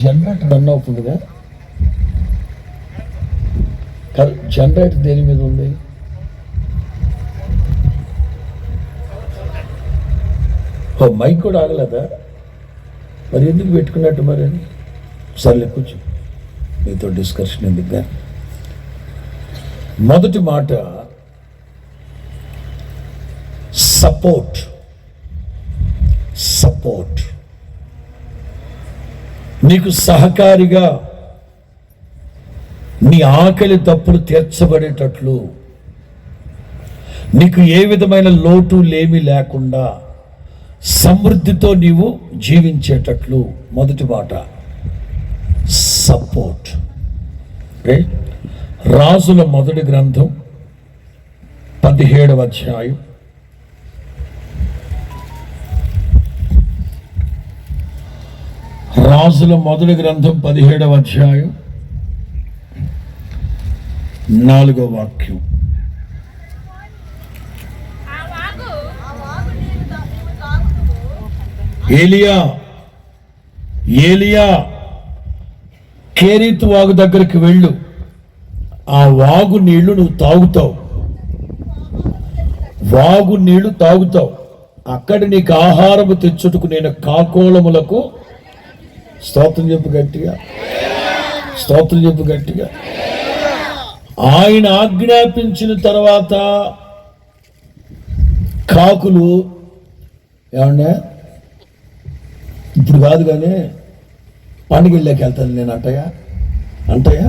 Generator run అవుతుందిగా. Generator దేని మీద ఉంది? మైక్ కూడా ఆగలేదా? మరి ఎందుకు పెట్టుకున్నట్టు మరి అని సర్లే కూర్చో, మీతో డిస్కషన్ ఎందుకు. మొదటి మాట సపోర్ట్. సపోర్ట్ నీకు సహకారిగా నీ ఆకలి తప్పులు తీర్చబడేటట్లు, నీకు ఏ విధమైన లోటు లేమి లేకుండా సమృద్ధితో నీవు జీవించేటట్లు మొదటి మాట సపోర్ట్. రాజుల మొదటి గ్రంథం 17వ అధ్యాయం రాజుల మొదటి గ్రంథం 17వ అధ్యాయం 4వ వాక్యం. ఏలియా కేరీతు వాగు దగ్గరికి వెళ్ళు, ఆ వాగు నీళ్లు నువ్వు తాగుతావు. వాగు నీళ్లు తాగుతావు. అక్కడి నీకు ఆహారము తెచ్చుటకు నేను కాకోలములకు స్తోత్రం చెప్పు గట్టిగా, స్తోత్రం చెప్పు గట్టిగా. ఆయన ఆజ్ఞాపించిన తర్వాత కాకులు ఏమన్నా ఇప్పుడు కాదు కానీ పండుగళ్ళకి వెళ్తాను నేను అంటయా.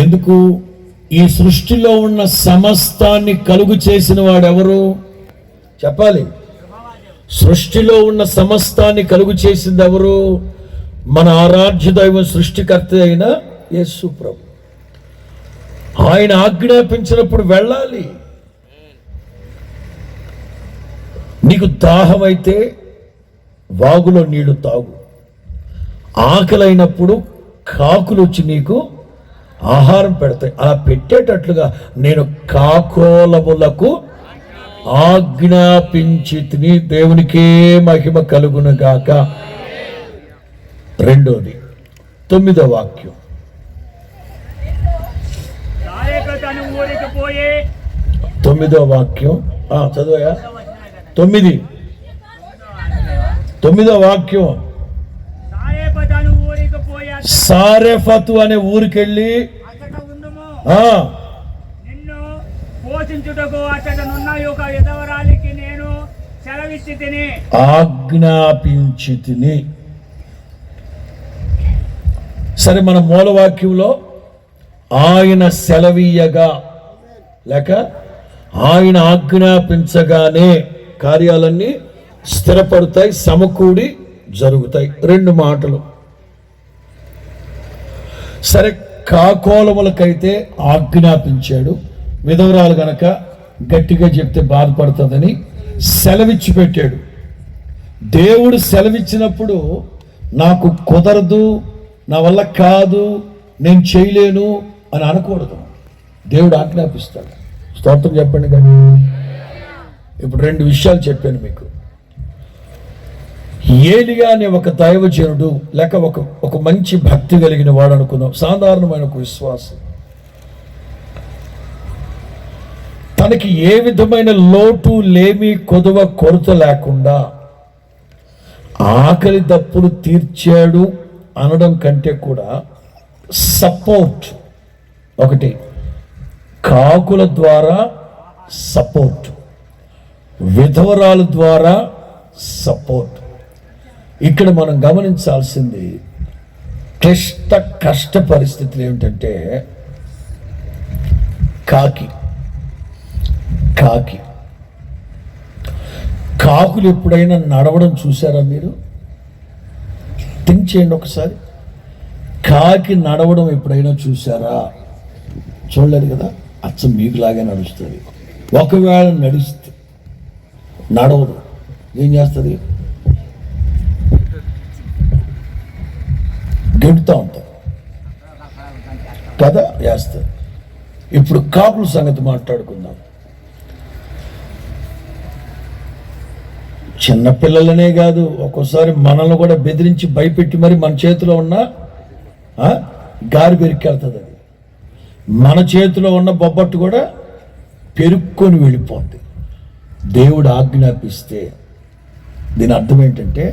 ఎందుకు ఈ సృష్టిలో ఉన్న సమస్తాన్ని కలుగు చేసిన వాడెవరు చెప్పాలి? సృష్టిలో ఉన్న సమస్తాన్ని కలుగు చేసింది ఎవరు? మన ఆరాధ్య దైవం, సృష్టికర్త అయిన యేసు ప్రభు. ఆయన ఆజ్ఞాపించినప్పుడు వెళ్ళాలి. నీకు దాహమైతే వాగులో నీళ్లు తాగు. ఆకలైనప్పుడు కాకులు వచ్చి నీకు ఆహారం పెడతాయి. అలా పెట్టేటట్లుగా నేను కాకోలములకు ఆజ్ఞాపించితిని. దేవునికే మహిమ కలుగును గాక. రెండోది 9వ వాక్యం. తొమ్మిదో వాక్యం చదువయా. 9వ వాక్యం. సారెఫతు అనే ఊరికెళ్ళి ఆజ్ఞాపించితిని. సరే, మన మూలవాక్యంలో ఆయన సెలవీయగా లేక ఆయన ఆజ్ఞాపించగానే కార్యాలన్నీ స్థిరపడతాయి, సమకూడి జరుగుతాయి. 2 మాటలు. సరే, కాకోలములకైతే ఆజ్ఞాపించాడు. విధవరాలు గనక గట్టిగా చెప్తే బాధపడుతుందని సెలవిచ్చి పెట్టాడు. దేవుడు సెలవిచ్చినప్పుడు నాకు కుదరదు, నా వల్ల కాదు, నేను చేయలేను అని అనకూడదు. దేవుడు ఆజ్ఞాపిస్తాడు. స్తోత్రం చెప్పండి. కానీ ఇప్పుడు 2 విషయాలు చెప్పాను మీకు. ఏలియా అనే ఒక దైవజనుడు లేక ఒక మంచి భక్తి కలిగిన వాడు అనుకుందాం, సాధారణమైన ఒక విశ్వాసం. తనకి ఏ విధమైన లోటు లేమి కొదువ కొరత లేకుండా ఆకలి దప్పులు తీర్చాడు అనడం కంటే కూడా సపోర్ట్, ఒకటి కాకుల ద్వారా సపోర్ట్, విధవరాల ద్వారా సపోర్ట్. ఇక్కడ మనం గమనించాల్సింది కష్ట పరిస్థితులు ఏమిటంటే కాకులు ఎప్పుడైనా నడవడం చూసారా మీరు? థింక్ చేయండి ఒకసారి. కాకి నడవడం ఎప్పుడైనా చూసారా? చూడలేదు కదా. అచ్చం మీకులాగే నడుస్తుంది. ఒకవేళ నడవదు, ఏం చేస్తుంది? గెంటుతూ ఉంటారు కదా, వేస్తారు. ఇప్పుడు కాకుల సంగతి మాట్లాడుకుందాం. చిన్నపిల్లలనే కాదు, ఒక్కోసారి మనల్ని కూడా బెదిరించి భయపెట్టి మరి మన చేతిలో ఉన్న గారి పెరికెళ్తుంది. అది మన చేతిలో ఉన్న బొబ్బట్టు కూడా పెరుక్కొని వెళ్ళిపోద్ది దేవుడు ఆజ్ఞాపిస్తే. దీని అర్థం ఏంటంటే,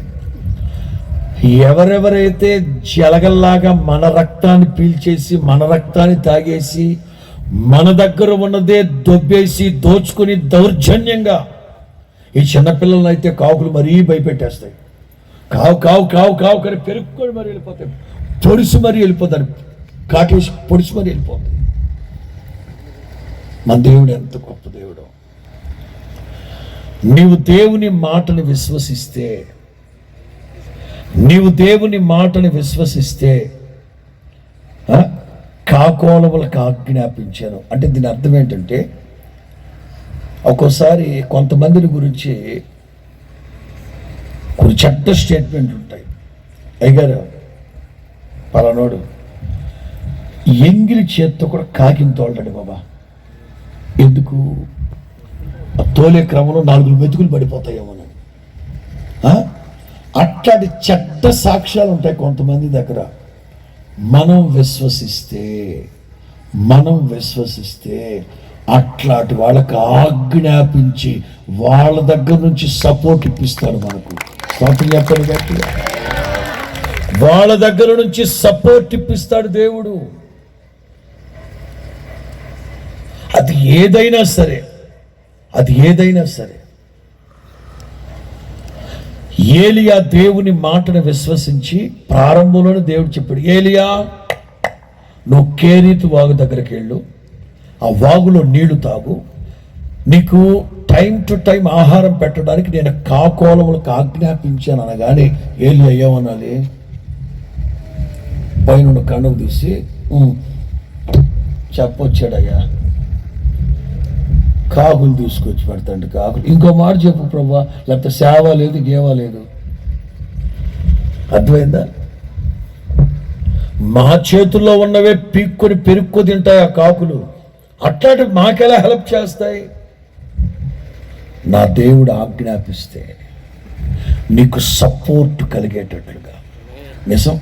ఎవరెవరైతే జలగల్లాగా మన రక్తాన్ని పీల్చేసి మన రక్తాన్ని తాగేసి మన దగ్గర ఉన్నదే దొబ్బేసి దోచుకుని దౌర్జన్యంగా, ఈ చిన్నపిల్లలను అయితే కాకులు మరీ భయపెట్టేస్తాయి. కావు కావు కావు కావు కానీ పెరుక్కొని మరి వెళ్ళిపోతాయి, పొడిసి మరీ వెళ్ళిపోతారు, కాకేసి పొడిసి మరీ వెళ్ళిపోతాయి. మన దేవుడు ఎంత గొప్ప దేవుడు. నీవు దేవుని మాటను విశ్వసిస్తే, నీవు దేవుని మాటను విశ్వసిస్తే కాకోలములకు ఆజ్ఞాపించాను అంటే దీని అర్థం ఏంటంటే, ఒక్కోసారి కొంతమందిని గురించి కొన్ని చెడ్డ స్టేట్మెంట్ ఉంటాయి. అయ్యారు పలానోడు ఎంగిలి చేత్తో కూడా కాకిని తోలడాడు బాబా. ఎందుకు? తోలే క్రమంలో 4 మెతుకులు పడిపోతాయేమోనని. అట్లాంటి చెడ్డ సాక్ష్యాలు ఉంటాయి కొంతమంది దగ్గర. మనం విశ్వసిస్తే అట్లాంటి వాళ్ళకి ఆజ్ఞాపించి వాళ్ళ దగ్గర నుంచి సపోర్ట్ ఇప్పిస్తాడు మనకు. చెప్పండి గట్టిగా, వాళ్ళ దగ్గర నుంచి సపోర్ట్ ఇప్పిస్తాడు దేవుడు. అది ఏదైనా సరే. ఏలియా దేవుని మాటను విశ్వసించి ప్రారంభంలోనే దేవుడు చెప్పాడు, ఏలియా నువ్వు కేరీతు వాగు దగ్గరికి వెళ్ళు, ఆ వాగులో నీళ్లు తాగు, నీకు టైం టు టైం ఆహారం పెట్టడానికి నేను కాకోలములకు ఆజ్ఞాపించాను అనగానే ఏలియా ఏమనాలి? పైన కన్నుకు తీసి చెప్పొచ్చాడయ్యా, కాకులు తీసుకొచ్చి పెడతాండి కాకులు. ఇంకో మాట చెప్పు ప్రభా, లేకపోతే సేవ లేదు గేవ లేదు. అర్థమైందా? మా చేతుల్లో ఉన్నవే పీక్కొని పెరుక్కు తింటాయి ఆ కాకులు. అట్లాంటి మాకెలా హెల్ప్ చేస్తాయి? నా దేవుడు ఆజ్ఞాపిస్తే నీకు సపోర్ట్ కలిగేటట్లుగా. నిజం,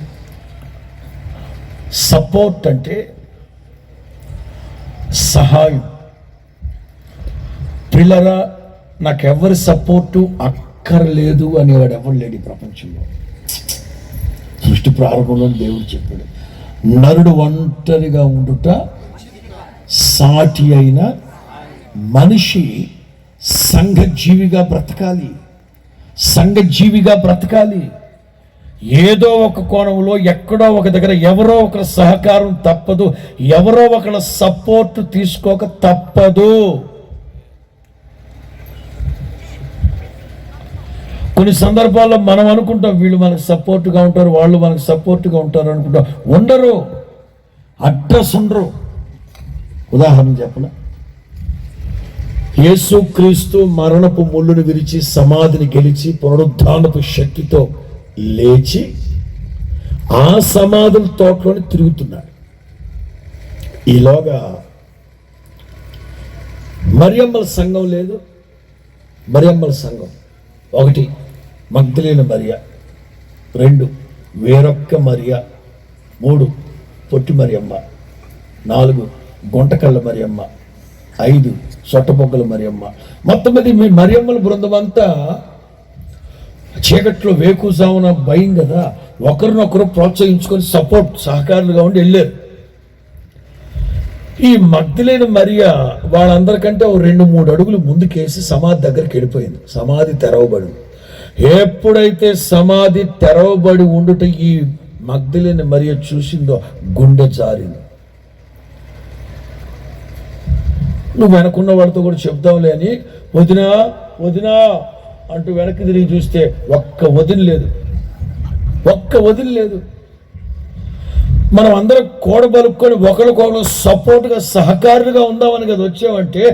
సపోర్ట్ అంటే సహాయం. పిల్లరా, నాకెవరి సపోర్టు అక్కర్లేదు అనేవాడు ఎవరు లేడు ఈ ప్రపంచంలో. సృష్టి ప్రారంభంలో దేవుడు చెప్పాడు, నరుడు ఒంటరిగా ఉండుట సాటి అయిన మనిషి సంఘజీవిగా బ్రతకాలి. ఏదో ఒక కోణంలో ఎక్కడో ఒక దగ్గర ఎవరో ఒకరి సహకారం తప్పదు, ఎవరో ఒకరి సపోర్ట్ తీసుకోక తప్పదు. కొన్ని సందర్భాల్లో మనం అనుకుంటాం వీళ్ళు మనకు సపోర్ట్గా ఉంటారు, వాళ్ళు మనకు సపోర్ట్గా ఉంటారు అనుకుంటాం. ఉండరు, అడ్రస్ ఉండరు. ఉదాహరణ చెప్పనా? యేసుక్రీస్తు మరణపు ముళ్ళును విరిచి సమాధిని గెలిచి పునరుద్ధానపు శక్తితో లేచి ఆ సమాధుల తోటలోని తిరుగుతున్నాడు. ఈలోగా మరియమ్మల సంఘం లేదు. మరియమ్మల సంఘం 1 మగ్దలేన మరియ, 2 వేరొక్క మరియ, 3 పొట్టి మరియమ్మ, 4 గుంటకళ్ళ మరియమ్మ, 5 సొట్టబొగ్గల మరియమ్మ. మొత్తం మీద మీ మరియమ్మల బృందం అంతా చీకట్లో వేకుజామున భయం కదా, ఒకరినొకరు ప్రోత్సహించుకొని సహకారులుగా ఉండి వెళ్ళారు. ఈ మగ్దలేన మరియ వాళ్ళందరికంటే 2-3 అడుగులు ముందుకేసి సమాధి దగ్గరికి వెళ్ళిపోయింది. సమాధి తెరవబడి, ఎప్పుడైతే సమాధి తెరవబడి ఉండుట ఈ మగ్దలేన మరియ చూసిందో గుండె జారింది. నువ్వు వెనకున్న వాళ్ళతో కూడా చెప్దాంలే అని వదినా అంటూ వెనక్కి తిరిగి చూస్తే ఒక్క వదిన లేదు. మనం అందరం కూడబలుక్కొని ఒకరికొకరు సపోర్ట్గా సహకారులుగా ఉందామని కదా వచ్చామంటే,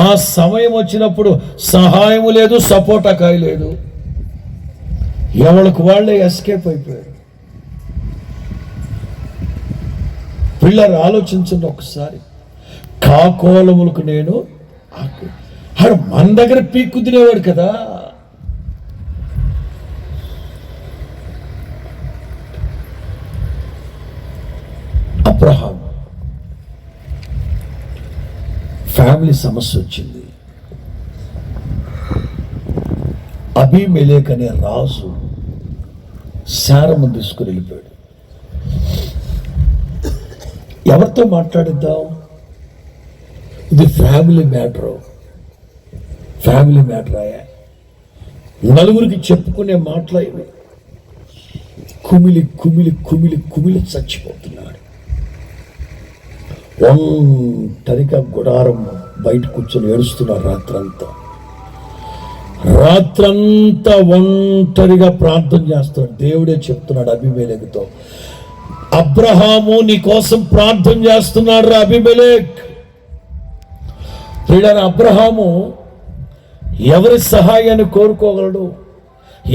ఆ సమయం వచ్చినప్పుడు సహాయము లేదు, సపోర్ట్ అకాయ లేదు. ఎవరికి వాళ్ళే ఎస్కేప్ అయిపోయారు. పిల్లలు ఆలోచించండి ఒకసారి. కాకోలములకు నేను మన దగ్గర పీక్కు తినేవాడు కదా, అబ్రహాం ఫ్యామిలీ సమస్య వచ్చింది. అబీమెలెకు అనే రాజు శారము తీసుకుని వెళ్ళిపోయాడు. ఎవరితో మాట్లాడిద్దాం? ఇది ఫ్యామిలీ మ్యాటర్ అయ్యా. నలుగురికి చెప్పుకునే మాటలు ఇవి. కుమిలి కుమిలి కుమిలి కుమిలి చచ్చిపోతున్నాడు. ఒంటరిగా గుడారం బయట కూర్చొని ఏడుస్తున్నాడు. రాత్రంతా ఒంటరిగా ప్రార్థన చేస్తున్నాడు. దేవుడే చెప్తున్నాడు అబీమెలెకుతో, అబ్రహాము నీ కోసం ప్రార్థన చేస్తున్నాడు రా అబీమెలెక్. ప్రియులారా, అబ్రహాము ఎవరి సహాయాన్ని కోరుకోగలడు?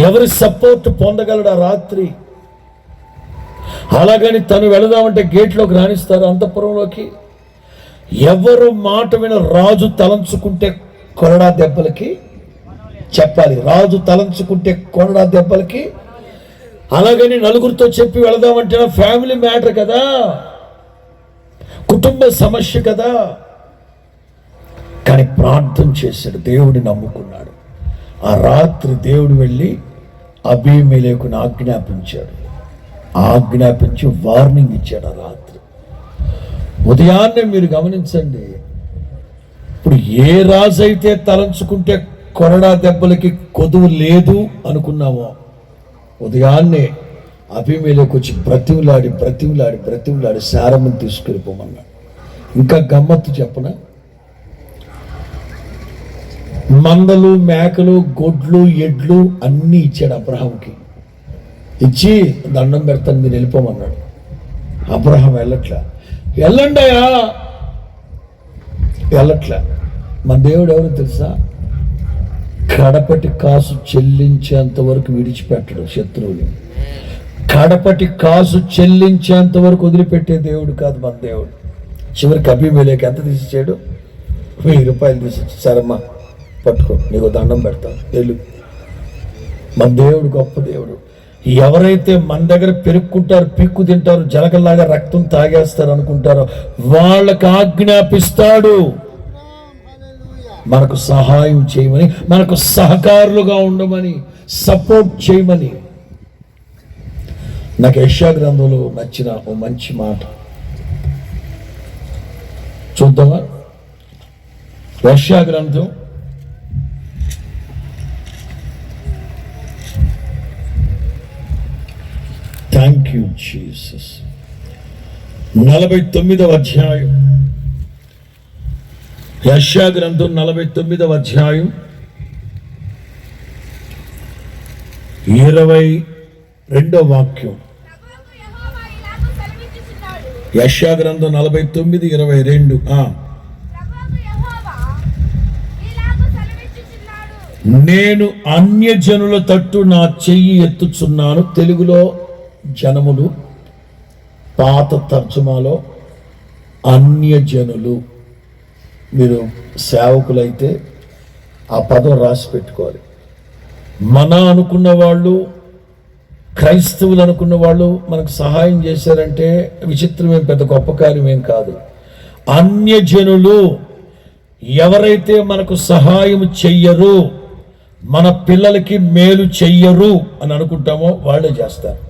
ఎవరి సపోర్ట్ పొందగలడు ఆ రాత్రి? అలాగని తను వెళదామంటే గేట్లోకి రాణిస్తారు అంతఃపురంలోకి? ఎవరు మాట విన రాజు తలంచుకుంటే కొరడా దెబ్బలకి చెప్పాలి. రాజు తలంచుకుంటే కొరడా దెబ్బలకి. అలాగని నలుగురితో చెప్పి వెళదామంటే ఫ్యామిలీ మ్యాటర్ కదా, కుటుంబ సమస్య కదా. కానీ ప్రార్థన చేశాడు, దేవుడిని నమ్ముకున్నాడు. ఆ రాత్రి దేవుడు వెళ్ళి అబీమెలెకును ఆజ్ఞాపించి వార్నింగ్ ఇచ్చాడు. ఆ రాత్రి ఉదయాన్నే మీరు గమనించండి, ఇప్పుడు ఏ రాజు అయితే తలంచుకుంటే కొరడా దెబ్బలకి కొదువు లేదు అనుకున్నామో, ఉదయాన్నే అబీమెలెకు వచ్చి బ్రతిమలాడి శారమును తీసుకెళ్ళిపోమన్నాడు. ఇంకా గమ్మత్తు చెప్పనా? మందలు, మేకలు, గొడ్లు, ఎడ్లు అన్నీ ఇచ్చాడు అబ్రహాంకి. ఇచ్చి దండం పెడతాను, మీరు వెళ్ళిపోమన్నాడు. అబ్రహాం వెళ్ళట్లా. మన దేవుడు ఎవరు తెలుసా? కడపటి కాసు చెల్లించేంత వరకు విడిచిపెట్టడు శత్రువుని. కడపటి కాసు చెల్లించేంత వరకు వదిలిపెట్టే దేవుడు కాదు మన దేవుడు. చివరికి అబీమెలెకు ఎంత తీసిచ్చాడు? 1000 రూపాయలు తీసిచ్చి, సరమ్మా పట్టుకో, నీకు దండం పెడతాను, వెళ్ళు. మన దేవుడు గొప్ప దేవుడు. ఎవరైతే మన దగ్గర పెరుక్కుంటారు, పిక్కు తింటారు, జలగల్లాగా రక్తం తాగేస్తారు అనుకుంటారో వాళ్ళకి ఆజ్ఞాపిస్తాడు మనకు సహాయం చేయమని, మనకు సహకారులుగా ఉండమని, సపోర్ట్ చేయమని. నాకు యెషయా గ్రంథంలో నచ్చిన ఓ మంచి మాట చూద్దామా? యెషయా గ్రంథం 49వ అధ్యాయం. యెషయా గ్రంథం 49వ అధ్యాయం 22వ వాక్యం. యెషయా గ్రంథం 49:22. నేను అన్యజనుల తట్టు నా చెయ్యి ఎత్తుచున్నాను. తెలుగులో జనములు, పాత తర్జుమాలో అన్యజనులు. మీరు సేవకులైతే ఆ పదం రాసి పెట్టుకోవాలి. మన అనుకున్న వాళ్ళు, క్రైస్తవులు అనుకున్న వాళ్ళు మనకు సహాయం చేశారంటే విచిత్రమేం, పెద్ద గొప్ప కార్యమేం కాదు. అన్యజనులు ఎవరైతే మనకు సహాయం చెయ్యరు, మన పిల్లలకి మేలు చెయ్యరు అని అనుకుంటామో వాళ్ళే చేస్తారు.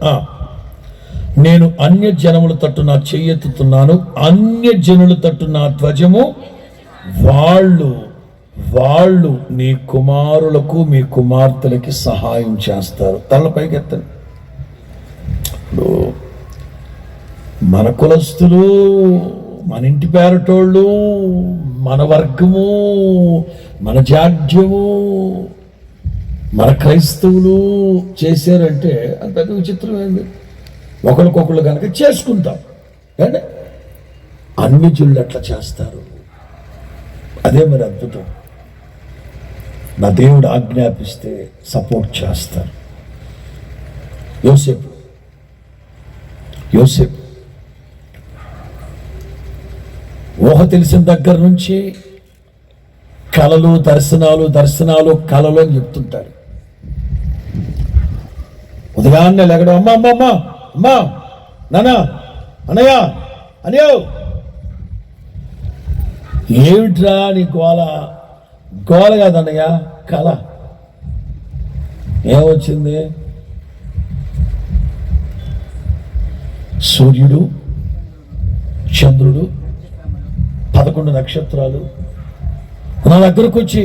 నేను అన్యజనముల తట్టు నా చెయ్యెత్తుతున్నాను, అన్యజనుల తట్టు నా ధ్వజము. వాళ్ళు నీ కుమారులకు మీ కుమార్తెలకి సహాయం చేస్తారు. తలపైకి ఎత్తండి. ఇప్పుడు మన కులస్తులు, మన ఇంటి పేరటోళ్ళు, మన వర్గము, మన జాడ్యము, మన క్రైస్తవులు చేశారంటే అది పెద్ద విచిత్రమైంది. ఒకరికొకళ్ళు కనుక చేసుకుంటాం అంటే అన్యజనులు ఎట్లా చేస్తారు? అదే మరి అద్భుతం. నా దేవుడు ఆజ్ఞాపిస్తే సపోర్ట్ చేస్తారు. యోసేపు ఊహ తెలిసిన దగ్గర నుంచి కలలు, దర్శనాలు కలలు అని చెప్తుంటారు. ఉదయాన్నే లేకడం, అమ్మా నాన్న, అన్నయ్య అనియో ఏమిట్రా నీ గోల? గోల కాదన్నయ్య, కళ. ఏమొచ్చింది? సూర్యుడు, చంద్రుడు, 11 నక్షత్రాలు నా దగ్గరకు వచ్చి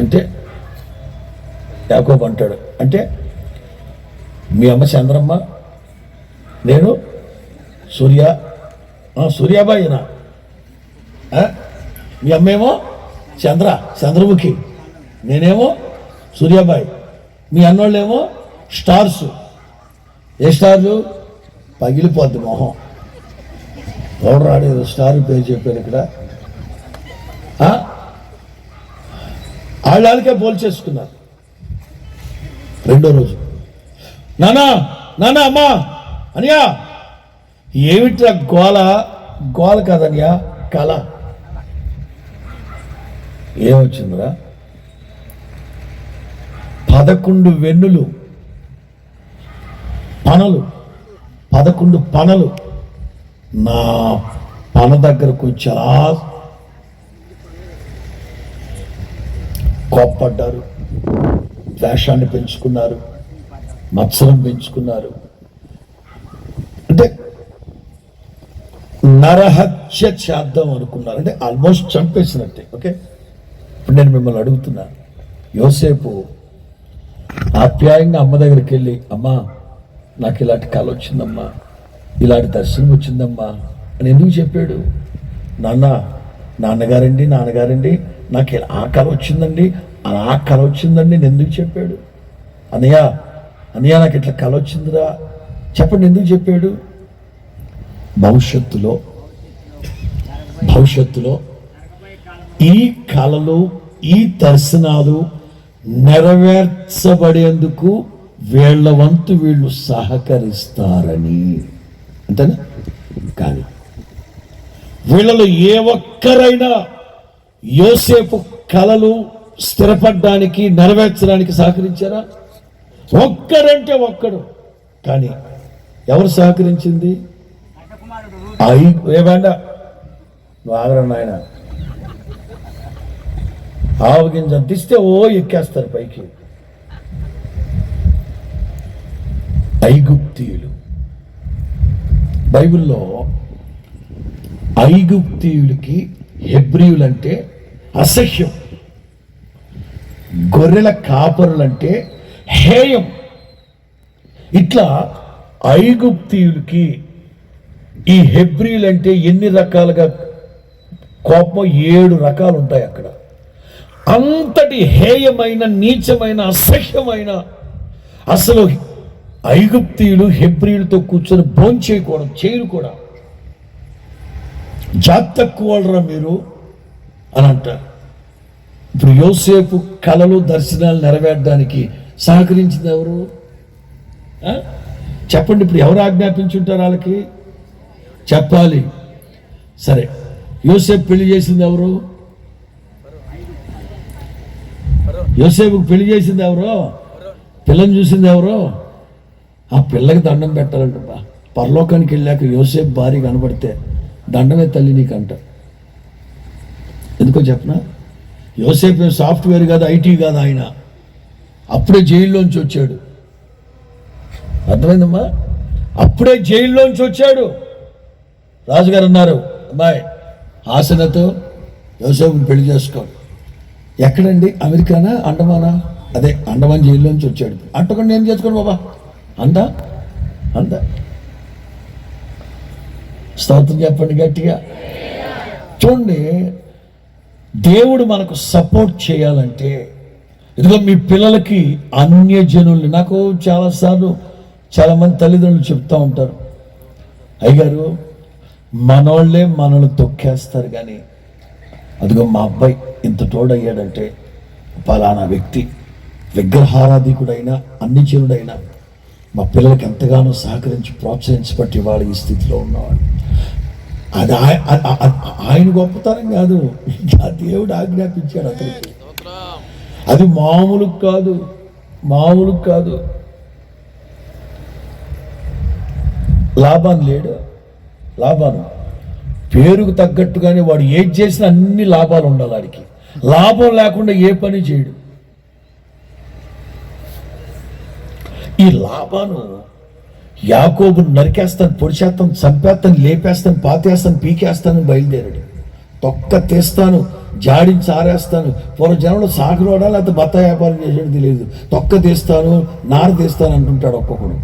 అంటే యాకోబు అంటాడు, అంటే మీ అమ్మ చంద్రమ్మ, నేను సూర్యాబాయినా, మీ అమ్మేమో చంద్రముఖి, నేనేమో సూర్యాబాయి, మీ అన్నోళ్ళేమో స్టార్స్. ఏ స్టార్లు? పగిలిపోద్ది మొహం. ఎవరు రాడేదో స్టార్ పేరు చెప్పారు ఇక్కడ. వాళ్ళకే పోల్చేసుకున్నారు. రెండో రోజు నానా అమ్మా అనియా, ఏమిట్రా గోల? గోల కాదనియా, కళ. ఏమొచ్చిందిరా? 11 వెన్నులు పనలు, 11 పనలు నా పన దగ్గరకు చాలా కోప్పడ్డారు, ద్వేషాన్ని పెంచుకున్నారు, మత్సరం పెంచుకున్నారు. అంటే నరహత్య చేద్దాం అనుకున్నారు, అంటే ఆల్మోస్ట్ చంపేసినట్టే. ఓకే, ఇప్పుడు నేను మిమ్మల్ని అడుగుతున్నా, యోసేపు ఆప్యాయంగా అమ్మ దగ్గరికి వెళ్ళి, అమ్మా నాకు ఇలాంటి కళ వచ్చిందమ్మా, ఇలాంటి దర్శనం వచ్చిందమ్మా అని ఎందుకు చెప్పాడు? నాన్నగారండి నాకు ఆ కళ వచ్చిందండి, ఆ కళ వచ్చిందండి నేను ఎందుకు చెప్పాడు? అన్నయ్య నాకు ఇట్లా కళ వచ్చిందిరా చెప్పండి ఎందుకు చెప్పాడు? భవిష్యత్తులో ఈ కళలు, ఈ దర్శనాలు నెరవేర్చబడేందుకు వీళ్ళ వంతు వీళ్ళు సహకరిస్తారని. అంతేనా? కానీ వీళ్ళలో ఏ ఒక్కరైనా యోసేపు కళలు స్థిరపడడానికి, నెరవేర్చడానికి సహకరించారా? ఒక్కడంటే ఒక్కడు. కానీ ఎవరు సహకరించింది? ఏమండా నువ్వు ఆగరా నాయన, ఆవగింజ తీస్తే ఎక్కేస్తారు పైకి. ఐగుప్తీయులు, బైబిల్లో ఐగుప్తీయులకి హెబ్రీయులంటే అసహ్యం, గొర్రెల కాపరులంటే హేయం. ఇట్లా ఐగుప్తీయులకి ఈ హెబ్రీయులంటే ఎన్ని రకాలుగా కోపం? 7 రకాలు ఉంటాయి అక్కడ. అంతటి హేయమైన, నీచమైన, అసహ్యమైన, అసలు ఐగుప్తీయులు హెబ్రీయులతో కూర్చొని భోంచేయకూడదు, చేయరు కూడా. జాతి తక్కువ వాళ్ళరా మీరు అని అంటారు. ఇప్పుడు యోసేపు కళలు, దర్శనాలు నెరవేర్చడానికి సహకరించింది ఎవరు? చెప్పండి. ఇప్పుడు ఎవరు ఆజ్ఞాపించుంటారు వాళ్ళకి? చెప్పాలి. సరే, యోసేపు పెళ్లి చేసింది ఎవరు? యోసేపుకు పెళ్లి చేసింది ఎవరు? పిల్లని చూసింది ఎవరు? ఆ పిల్లకి దండం పెట్టాలంట. పరలోకానికి వెళ్ళాక యోసేపు భార్య కనబడితే దండమే తల్లి నీకంట. ఎందుకో చెప్పనా? యోసేపు సాఫ్ట్వేర్ కాదు, ఐటీ కాదు, ఆయన అప్పుడే జైల్లోంచి వచ్చాడు. అర్థమైందమ్మా? అప్పుడే జైల్లోంచి వచ్చాడు. రాజుగారు అన్నారు, అమ్మాయి ఆసనతో యోసేపుని పెళ్లి చేసుకోండి. ఎక్కడండి? అమెరికానా, అండమానా? అదే అండమాన్ జైల్లోంచి వచ్చాడు. అంటకుండా ఏం చేసుకోండి బాబా అందా. స్తోత్రం చెప్పండి గట్టిగా. చూడండి, దేవుడు మనకు సపోర్ట్ చేయాలంటే, ఇదిగో మీ పిల్లలకి అన్యజనుల్ని, నాకు చాలాసార్లు చాలామంది తల్లిదండ్రులు చెప్తూ ఉంటారు, అయ్యగారు మనోళ్ళే మనల్ని తొక్కేస్తారు, కానీ అదిగో మా అబ్బాయి ఇంత తోడయ్యాడంటే పలానా వ్యక్తి విగ్రహారాధికుడైనా అన్యజనుడైనా మా పిల్లలకి ఎంతగానో సహకరించి ప్రోత్సహించబట్టి వాళ్ళు ఈ స్థితిలో ఉన్నవాడు. అది ఆయన గొప్పతనం కాదు, దేవుడు ఆజ్ఞాపించాడు అతనికి. అది మామూలు కాదు. లాభాన్ని లేడు. లాభాను పేరుకు తగ్గట్టుగానే వాడు ఏది చేసినా అన్ని లాభాలు ఉండాలి. వాడికి లాభం లేకుండా ఏ పని చేయడు. ఈ లాభాను యాకోబును నరికేస్తాను, పొడిచేస్తాను, చంపేస్తాను, లేపేస్తాను, పాతేస్తాను, పీకేస్తాను బయలుదేరాడు. తొక్క తీస్తాను, జాడించి ఆరేస్తాను. పూర్వజనంలో సాగురోడా లేకపోతే బత్త వ్యాపారం చేసేది తెలియదు. తొక్క తీస్తాను, నార తీస్తాను అంటుంటాడు ఒక్కొక్కడు.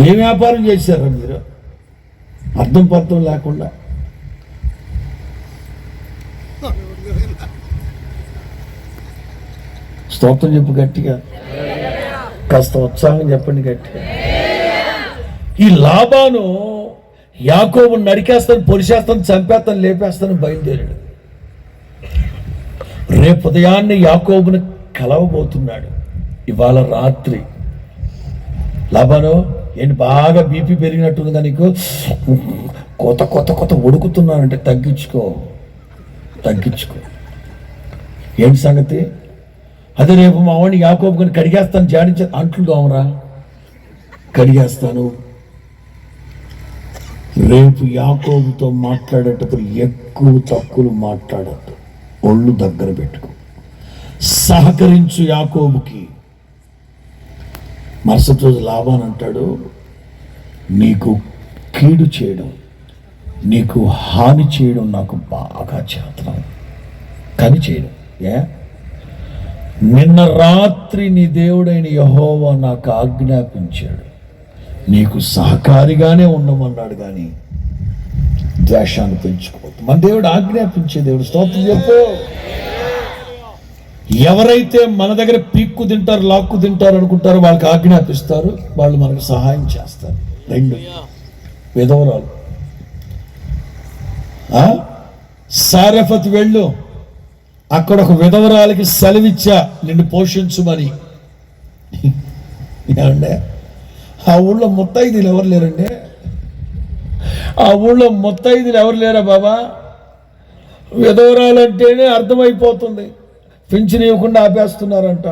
ఏ వ్యాపారం చేశారా మీరు? అర్థం పర్థం లేకుండా. స్తోత్రం చెప్పు గట్టిగా, కాస్త ఉత్సాహం చెప్పండి గట్టిగా. ఈ లాభాను యాకోబును నరికేస్తాను, పొడిచేస్తాను, చంపేస్తాను, లేపేస్తాను బయలుదేరాడు. రేపు ఉదయాన్నే యాకోబును కలవబోతున్నాడు. ఇవాళ రాత్రి లాభాను ఏంటి బాగా బీపీ పెరిగినట్టుందిగా నీకు, కొత్త కొత్త కొత్త ఉడుకుతున్నానంటే తగ్గించుకో. ఏంటి సంగతి? అదే రేపు మా వాడిని యాకోబుని కడిగేస్తాను, జాడించే అంట్లు దోమరా కడిగేస్తాను. రేపు యాకోబుతో మాట్లాడేటప్పుడు ఎక్కువ తక్కువలు మాట్లాడద్దు, ఒళ్ళు దగ్గర పెట్టుకో. సహకరించు యాకోబుకి. మరుసటి రోజు లాభాన్ అంటాడు, నీకు కీడు చేయడం, నీకు హాని చేయడం నాకు బాగా చేతనం, కానీ చేయడం. నిన్న రాత్రి నీ దేవుడైన యెహోవా నాకు ఆజ్ఞాపించాడు, నీకు సహకారిగానే ఉండమన్నాడు, కానీ ద్వేషాన్ని పెంచుకోవద్దు. మన దేవుడు ఆజ్ఞాపించే దేవుడు. స్తోత్రం చెప్పు. ఎవరైతే మన దగ్గర పీక్కు తింటారు, లాక్కు తింటారు అనుకుంటారో వాళ్ళకి ఆజ్ఞాపిస్తారు, వాళ్ళు మనకు సహాయం చేస్తారు. రెండు విధవరాలు, సారెఫత్ వెళ్ళు, అక్కడ ఒక విధవరాలకి సెలవిచ్చా నిన్ను పోషించుమని. ఏమండే ఆ ఊళ్ళో ముత్తైదులు ఎవరు లేరండి? ఆ ఊళ్ళో ముత్తైదులు ఎవరు లేరా బాబా? విధవరాలంటేనే అర్థమైపోతుంది, పింఛన్ ఇవ్వకుండా ఆపేస్తున్నారంట.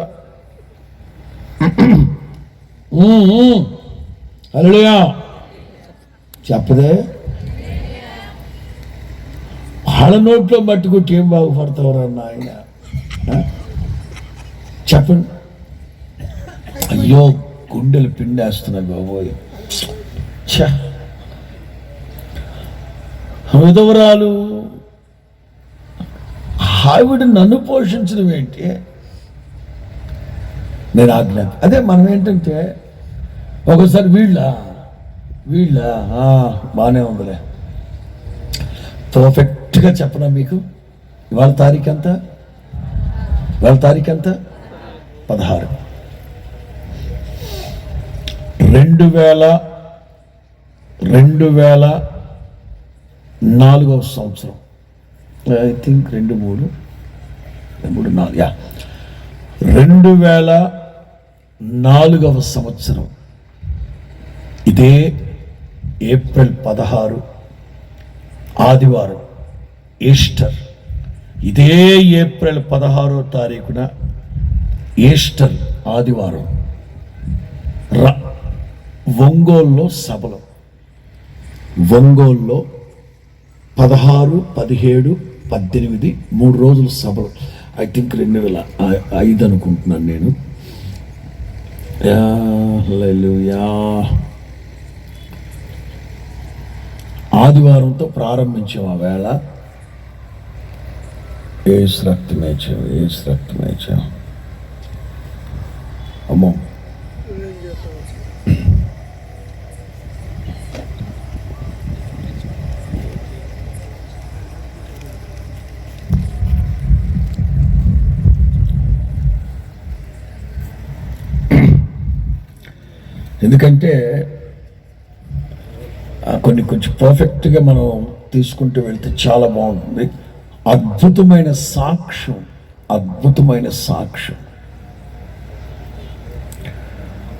హల్లెలూయా చెప్పదే. వాళ్ళ నోట్లో మట్టుకుంటే ఏం బాగుపడతావరన్న ఆయన చెప్పండి. అయ్యో గుండెలు పిండేస్తున్నాయి బాబోయ్. విధవరాలు ఆవిడ నన్ను పోషించడం ఏంటి? నేను ఆజ్ఞ. అదే మనం ఏంటంటే ఒకసారి వీళ్ళ బాగానే ఉందిలే. పర్ఫెక్ట్గా చెప్పనా మీకు? ఇవాళ తారీఖు ఎంత? 16 2004 సంవత్సరం. ఐ థింక్ 2004 సంవత్సరం ఇదే ఏప్రిల్ 16 ఆదివారం, ఈస్టర్. ఇదే ఏప్రిల్ 16వ తారీఖున ఈస్టర్ ఆదివారం ఒంగోలులో సభలు. ఒంగోలులో 16, 17, 18 3 రోజులు సభలు. ఐ థింక్ 2005 అనుకుంటున్నాను నేను. హల్లెలూయా. ఆదివారంతో ప్రారంభించాం. ఆ వేళ ఏసు రక్తమేచాం. అమ్మో ఎందుకంటే కొంచెం పర్ఫెక్ట్గా మనం తీసుకుంటూ వెళ్తే చాలా బాగుంటుంది. అద్భుతమైన సాక్ష్యం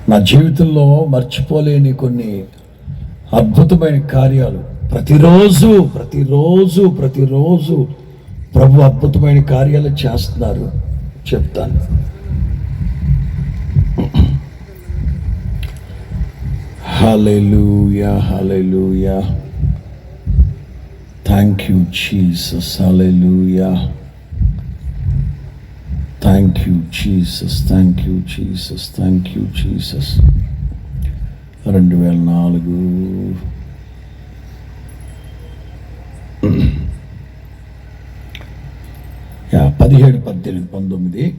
నా జీవితంలో మర్చిపోలేని కొన్ని అద్భుతమైన కార్యాలు. ప్రతిరోజు ప్రభు అద్భుతమైన కార్యాలు చేస్తున్నారు. చెప్తాను. Hallelujah, hallelujah. Thank you Jesus. Hallelujah. Thank you Jesus, thank you Jesus, thank you Jesus. 2004 17, 18, 19,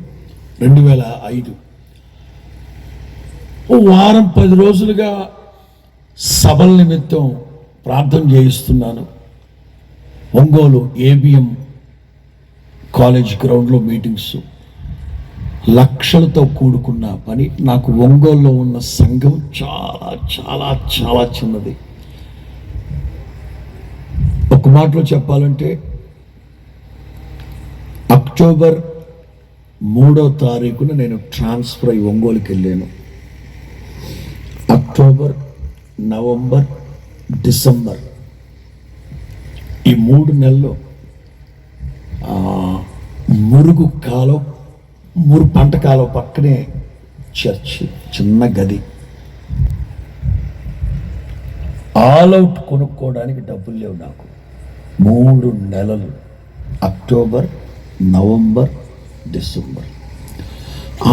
2005 వారం 10 రోజులుగా సభల నిమిత్తం ప్రార్థన చేయిస్తున్నాను. ఒంగోలు ABM కాలేజ్ గ్రౌండ్లో మీటింగ్స్, లక్షలతో కూడుకున్న పని. నాకు ఒంగోలులో ఉన్న సంఘం చాలా చాలా చాలా చిన్నది. ఒక మాటలో చెప్పాలంటే అక్టోబర్ 3వ తారీఖున నేను ట్రాన్స్ఫర్ అయ్యి ఒంగోలుకి వెళ్ళాను. అక్టోబర్, నవంబర్, డిసెంబర్ ఈ 3 నెలలు మురుగు పంట కాలం పక్కనే చర్చి, చిన్న గది. ఆల్ అవుట్ కొనుక్కోవడానికి డబ్బులు లేవు నాకు. 3 నెలలు అక్టోబర్, నవంబర్, డిసెంబర్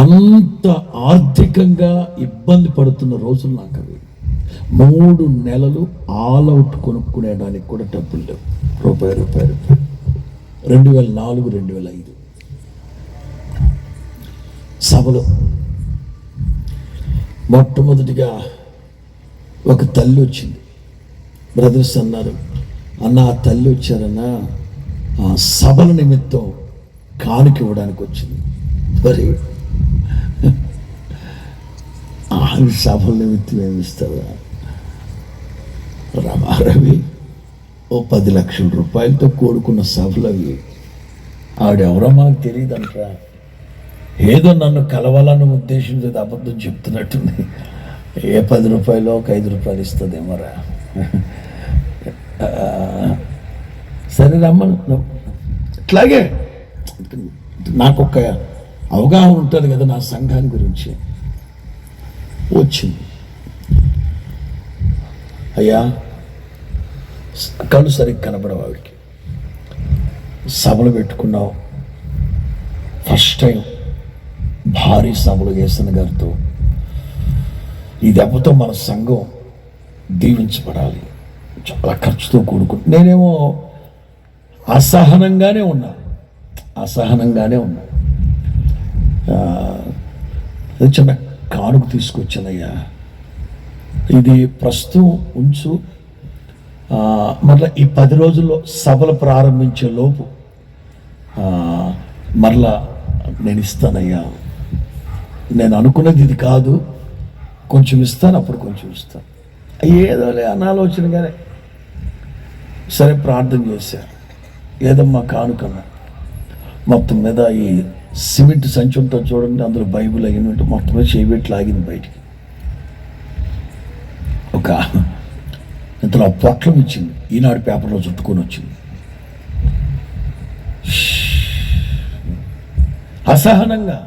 అంత ఆర్థికంగా ఇబ్బంది పడుతున్న రోజులు నాకు అవి. 3 నెలలు ఆల్ అవుట్ కొనుక్కునేడానికి కూడా డబ్బులు లేవు. రూపాయి 2004, 2005 సభలో మొట్టమొదటిగా ఒక తల్లి వచ్చింది. బ్రదర్స్ అన్నారు, అన్న ఆ తల్లి వచ్చారన్నా సభల నిమిత్తం కానుక ఇవ్వడానికి వచ్చింది. మరి సభల నిమిత్తం ఏమి ఇస్తారా? రవి ఓ 10 లక్షల రూపాయలతో కూడుకున్న సభలు అవి. ఆవిడెవరో మనకు తెలియదు అంటారా. ఏదో నన్ను కలవాలన్న ఉద్దేశంతో అబద్ధం చెప్తున్నట్టుంది. ఏ 10 రూపాయలు, ఒక 5 రూపాయలు ఇస్తుందేమోరా. సరే రమ్మను. ఇట్లాగే నాకు ఒక అవగాహన ఉంటుంది కదా నా సంఘాన్ని గురించి. వచ్చింది, అయ్యా కళ్ళు సరిగ్గా కనబడవు ఆవిడికి. సభలు పెట్టుకున్నావు, ఫస్ట్ టైం భారీ సభలు యేసన్న గారితో. ఈ దెబ్బతో మన సంఘం దీవించబడాలి, చాలా ఖర్చుతో కూడుకుంటు. నేనేమో అసహనంగానే ఉన్నా. చిన్న కానుక తీసుకొచ్చానయ్యా, ఇది ప్రస్తుతం ఉంచు, మరలా ఈ 10 రోజుల్లో సభలు ప్రారంభించే లోపు మరలా నేను ఇస్తానయ్యా. నేను అనుకున్నది ఇది కాదు, కొంచెం ఇస్తాను, అప్పుడు కొంచెం ఇస్తాను. ఏదోలే అనాలోచనగానే సరే ప్రార్థన చేశారు. ఏదమ్మా కానుకన్నా మొత్తం మీద ఈ సిమెంట్ సంచి ఉంటుంది చూడండి, అందులో బైబిల్ అయినట్టు మొత్తం మీద చేయబెట్టి లాగింది బయటికి. ఒక ఇంతలో పొట్లం ఇచ్చింది, ఈనాడు పేపర్లో చుట్టుకొని వచ్చింది. అసహనంగా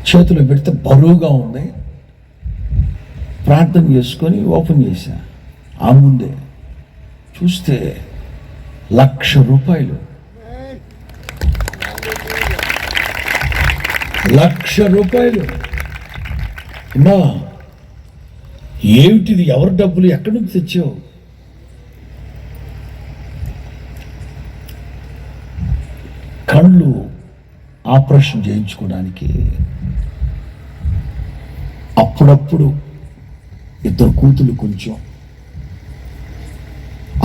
చేతిలో పెడితే బరువుగా ఉంది. ప్రార్థన చేసుకొని ఓపెన్ చేశా. ఆ ముందే చూస్తే 1,00,000 రూపాయలు. 1,00,000 రూపాయలు. అమ్మా ఏమిటిది? ఎవరి డబ్బులు? ఎక్కడి నుంచి తెచ్చావు? కళ్ళు ఆపరేషన్ చేయించుకోవడానికి అప్పుడప్పుడు 2 కూతుళ్ళు, కొంచెం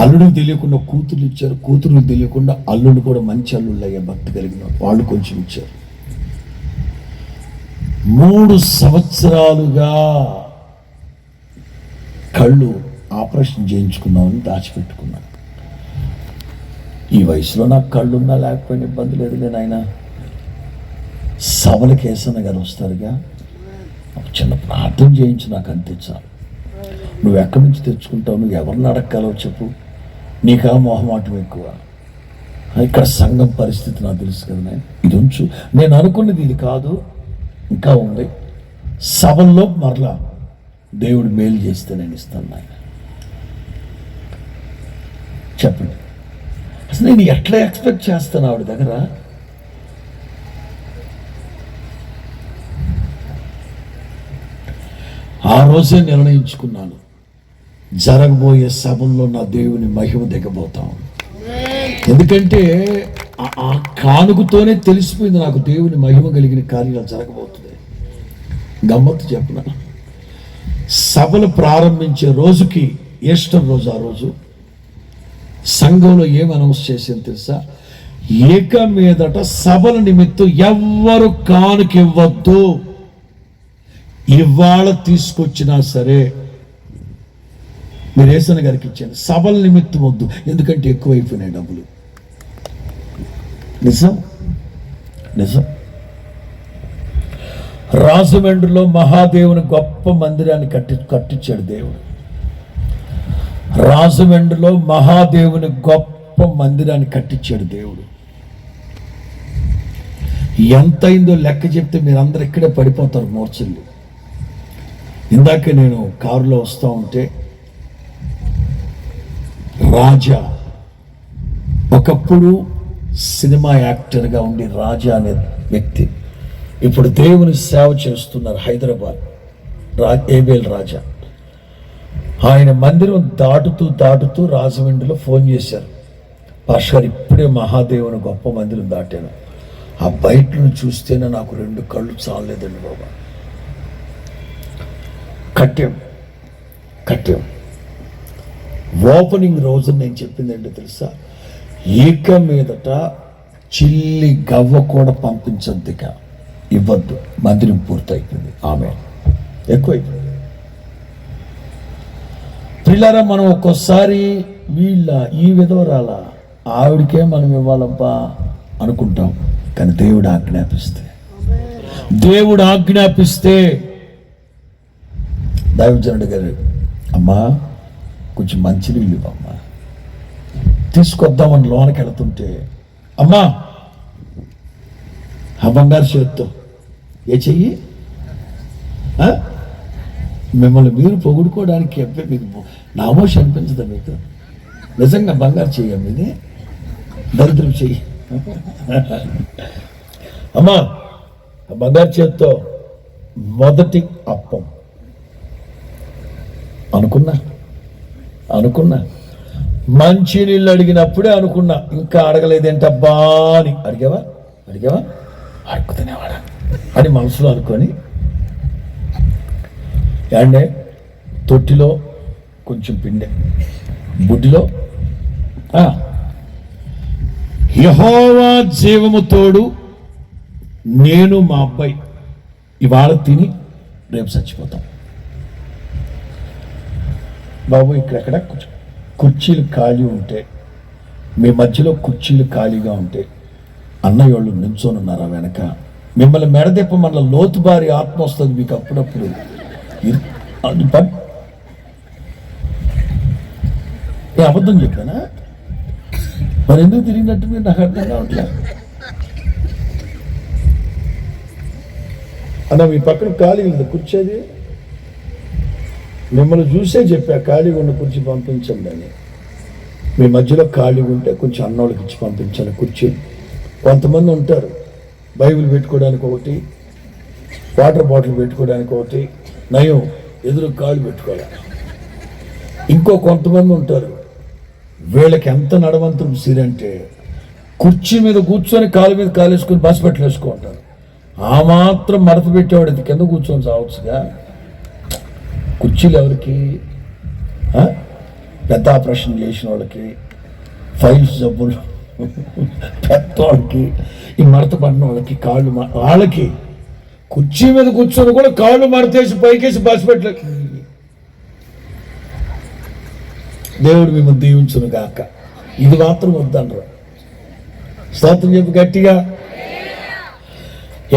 అల్లుడు తెలియకుండా కూతుర్లు ఇచ్చారు, కూతుర్లు తెలియకుండా అల్లుడు కూడా మంచి అల్లుళ్ళు అయ్యా, భక్తి కలిగిన వాళ్ళు కొంచెం ఇచ్చారు. 3 సంవత్సరాలుగా కళ్ళు ఆపరేషన్ చేయించుకున్నామని దాచిపెట్టుకున్నాను. ఈ వయసులో నాకు కళ్ళున్నా లేకపోయినా ఇబ్బంది లేదు. నాయన సభలకి యేసన్న గారు వస్తారుగా, చిన్న ప్రార్థన చేయించి నాకు అంతే చాలు. నువ్వు ఎక్కడి నుంచి తెచ్చుకుంటావు? నువ్వు ఎవరిని అడగగలవు చెప్పు? నీకా మొహమాటం ఎక్కువ. ఇక్కడ సంఘం పరిస్థితి నాకు తెలుసు కదా. ఇది ఉంచు. నేను అనుకున్నది ఇది కాదు, ఇంకా ఉంది. సభల్లో మరలా దేవుడు మేలు చేస్తే నేను ఇస్తాను నాయన. చెప్పండి, అసలు నేను ఎట్లా ఎక్స్పెక్ట్ చేస్తాను ఆవిడ దగ్గర? ఆ రోజే నిర్ణయించుకున్నాను, జరగబోయే సభల్లో నా దేవుని మహిమ దిగబోతాం. ఎందుకంటే ఆ కానుకతోనే తెలిసిపోయింది నాకు దేవుని మహిమ కలిగిన కార్యాలు జరగబోతుంది. గమ్మత్తు చెప్పిన, సభలు ప్రారంభించే రోజుకి, ఈస్టర్ రోజు, ఆ రోజు సంఘంలో ఏం అనౌన్స్ చేసింది తెలుసా? ఏక మీదట సభల నిమిత్తం ఎవ్వరు కానుక ఇవ్వద్దు, ఇవాళ తీసుకొచ్చినా సరే మీరు ఏసన్న గారికి ఇచ్చాను, సభల నిమిత్తం వద్దు, ఎందుకంటే ఎక్కువైపోయినాయి డబ్బులు. నిజం నిజం. రాజమండ్రిలో మహాదేవుని గొప్ప మందిరాన్ని కట్టించాడు దేవుడు. రాజమండ్రిలో మహాదేవుని గొప్ప మందిరాన్ని కట్టించాడు దేవుడు. ఎంతైందో లెక్క చెప్తే మీరందరూ ఇక్కడే పడిపోతారు మూర్ఛలు. ఇందాకే నేను కారులో వస్తూ ఉంటే, రాజా ఒకప్పుడు సినిమా యాక్టర్గా ఉండి రాజా అనే వ్యక్తి ఇప్పుడు దేవుని సేవ చేస్తున్నారు హైదరాబాద్. ఏబేల్ రాజా ఆయన మందిరం దాటుతూ రాజమండ్రిలో ఫోన్ చేశారు, పాస్టర్ ఇప్పుడే మహాదేవుని గొప్ప మందిరం దాటాను, ఆ బయటను చూస్తేనే నాకు 2 కళ్ళు చాలేదండి బాబా. కట్టాం. ఓపెనింగ్ రోజు నేను చెప్పింది ఏంటో తెలుసా? ఏక మీదట చిల్లి గవ్వ కూడా పంపించద్దిక, ఇవ్వద్దు. మందిరం పూర్తయిపోయింది. ఆమె ఎక్కువైపోయింది. పిల్లరా, మనం ఒక్కోసారి ఈ విధవరాల ఆవిడకే మనం ఇవ్వాలబ్బా అనుకుంటాం, కానీ దేవుడు ఆజ్ఞాపిస్తే దైవజనుడు గారు, అమ్మా కొంచెం మంచినీళ్ళు అమ్మా తీసుకొద్దామని లోనకి వెళుతుంటే, అమ్మా ఆ బంగారు చేత్తో ఏ చెయ్యి, మిమ్మల్ని మీరు పొగుడుకోవడానికి మీకు నామోషి అనిపించదా మీకు? నిజంగా బంగారు చెయ్యి ఇది, దరిద్రం చెయ్యి. అమ్మా ఆ బంగారు చేత్తో మొదటి అప్పం అనుకున్నా మంచి నీళ్ళు అడిగినప్పుడే అనుకున్నా, ఇంకా అడగలేదేంటబ్బా అని. అడిగావా అడుగుతునేవాడా అని మనసులో అనుకొని, అండే తొట్టిలో కొంచెం పిండే, బుడ్డిలో యెహోవా జీవము తోడు, నేను మా అబ్బాయి ఇవాళ తిని రేపు చచ్చిపోతాం. బాబు ఇక్కడెక్కడ కుర్చీలు ఖాళీ ఉంటే, మీ మధ్యలో కుర్చీలు ఖాళీగా ఉంటే, అన్నయ్య వాళ్ళు నిల్చొని ఉన్నారా వెనక? మిమ్మల్ని మెడదెప్ప మన లోతుబారి ఆత్మ వస్తుంది మీకు అప్పుడప్పుడు. అబద్ధం చెప్పానా? మరి ఎందుకు తిరిగినట్టు మీరు నాకు అర్థం కావట్లే. అన్న మీ పక్కన ఖాళీ ఉంది కూర్చేది, మిమ్మల్ని చూసే చెప్పా ఖాళీగా ఉన్న కుర్చీ పంపించండి అని. మీ మధ్యలో ఖాళీగా ఉంటే కొంచెం అన్నోళ్ళకి ఇచ్చి పంపించాలి కుర్చీ. కొంతమంది ఉంటారు బైబిల్ పెట్టుకోవడానికి ఒకటి, వాటర్ బాటిల్ పెట్టుకోవడానికి ఒకటి, నయం ఎదురు కాళ్ళు పెట్టుకోవాలి. ఇంకో కొంతమంది ఉంటారు, వీళ్ళకి ఎంత నడవంతులు సిరంటే కుర్చీ మీద కూర్చొని కాలు మీద కాలేసుకొని బస్ పెట్టలేసుకుంటారు. ఆ మాత్రం మడత పెట్టేవాడు ఇది కింద కూర్చొని చావచ్చుగా. కుర్చీలు ఎవరికి? పెద్ద ఆపరేషన్ చేసిన వాళ్ళకి, ఫైల్స్ జబ్బులు పెద్దవాళ్ళకి, ఈ మడత పడిన వాళ్ళకి, కాళ్ళు వాళ్ళకి కుర్చీ మీద కూర్చొని కూడా కాళ్ళు మడతేసి పైకేసి బస్ పెట్టలేక. దేవుడు మిమ్మల్ని దీవించును గాక. ఇది మాత్రం వద్దనరు. స్తోత్రం చెప్పి గట్టిగా.